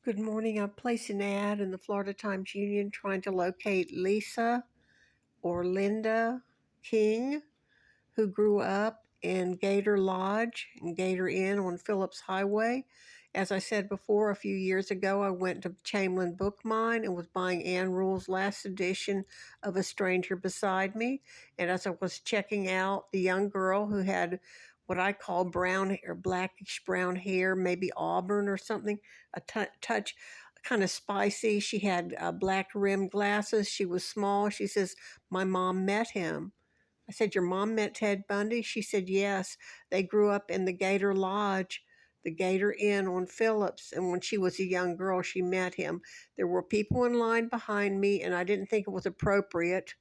Good morning. I placed an ad in the Florida Times Union trying to locate Lisa or Linda King, who grew up in Gator Lodge and Gator Inn on Phillips Highway. As I said before, a few years ago, I went to Chamberlain Book Mine and was buying Anne Rule's last edition of A Stranger Beside Me. And as I was checking out the young girl who had what I call brown or blackish brown hair, maybe auburn or something, a touch kind of spicy. She had black rimmed glasses. She was small. She says, "My mom met him." I said, "Your mom met Ted Bundy?" She said, "Yes. They grew up in the Gator Lodge, the Gator Inn on Phillips. And when she was a young girl, she met him." There were people in line behind me, and I didn't think it was appropriate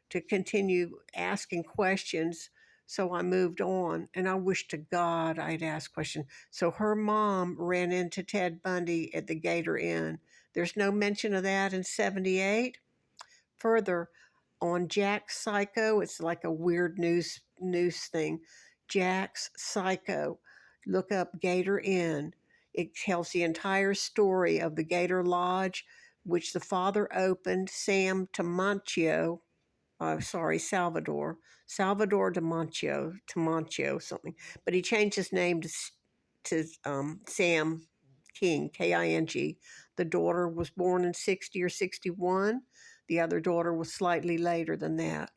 to continue asking questions. So I moved on, and I wish to God I'd asked questions. So her mom ran into Ted Bundy at the Gator Inn. There's no mention of that in 78. Further, on Jack's Psycho, it's like a weird news thing. Jack's Psycho. Look up Gator Inn. It tells the entire story of the Gator Lodge, which the father opened, Sam Tamancio. Salvador Tamancio something. But he changed his name to Sam King, King. The daughter was born in 60 or 61. The other daughter was slightly later than that.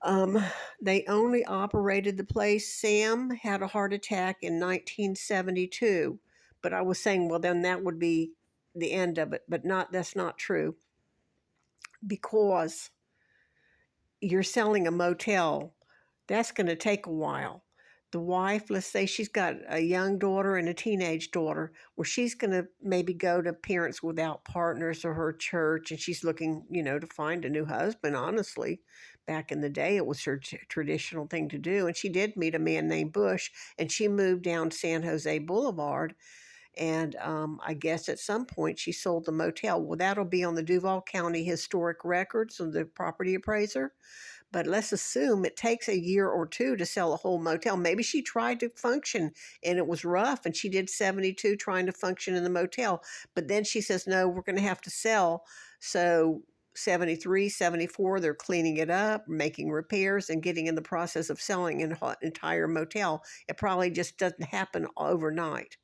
Um, they only operated the place. Sam had a heart attack in 1972. But I was saying, well, then that would be the end of it. But that's not true, because you're selling a motel. That's going to take a while. The wife, let's say she's got a young daughter and a teenage daughter, where she's going to maybe go to Parents Without Partners or her church, and she's looking, to find a new husband. Honestly, back in the day, it was her traditional thing to do. And she did meet a man named Bush, and she moved down San Jose Boulevard. And I guess at some point she sold the motel. Well, that'll be on the Duval County Historic Records of the property appraiser. But let's assume it takes a year or two to sell a whole motel. Maybe she tried to function and it was rough, and she did 72 trying to function in the motel. But then she says, no, we're going to have to sell. So 73, 74, they're cleaning it up, making repairs, and getting in the process of selling an entire motel. It probably just doesn't happen overnight.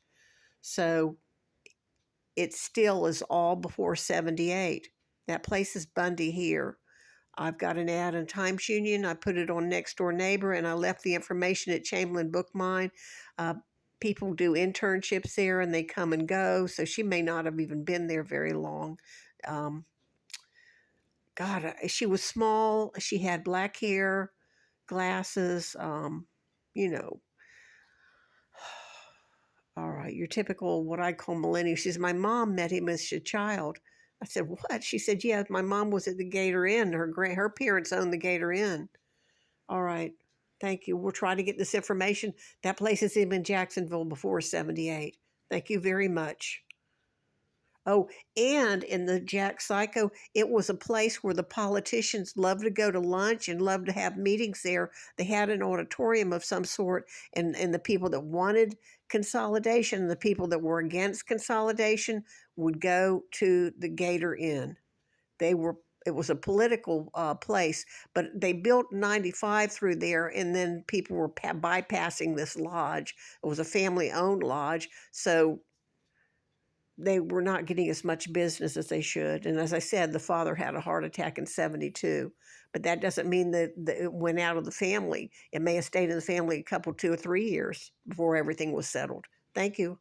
So it still is all before 78. That place is Bundy here. I've got an ad in Times Union. I put it on Next Door Neighbor, and I left the information at Chamberlain Book Mine. Uh, People do internships there, and they come and go. So she may not have even been there very long. Um, she was small. She had black hair, glasses. You know, all right, your typical what I call millennial. She says, my mom met him as a child. I said, what? She said, yeah, my mom was at the Gator Inn. Her parents owned the Gator Inn. All right. Thank you. We'll try to get this information. That place is in Jacksonville before 78. Thank you very much. Oh, and in the Jack Psycho, it was a place where the politicians loved to go to lunch and loved to have meetings there. They had an auditorium of some sort, and the people that wanted consolidation, the people that were against consolidation would go to the Gator Inn. It was a political place, but they built 95 through there, and then people were bypassing this lodge. It was a family-owned lodge, so they were not getting as much business as they should. And as I said, the father had a heart attack in 72. But that doesn't mean that it went out of the family. It may have stayed in the family a couple, 2 or 3 years before everything was settled. Thank you.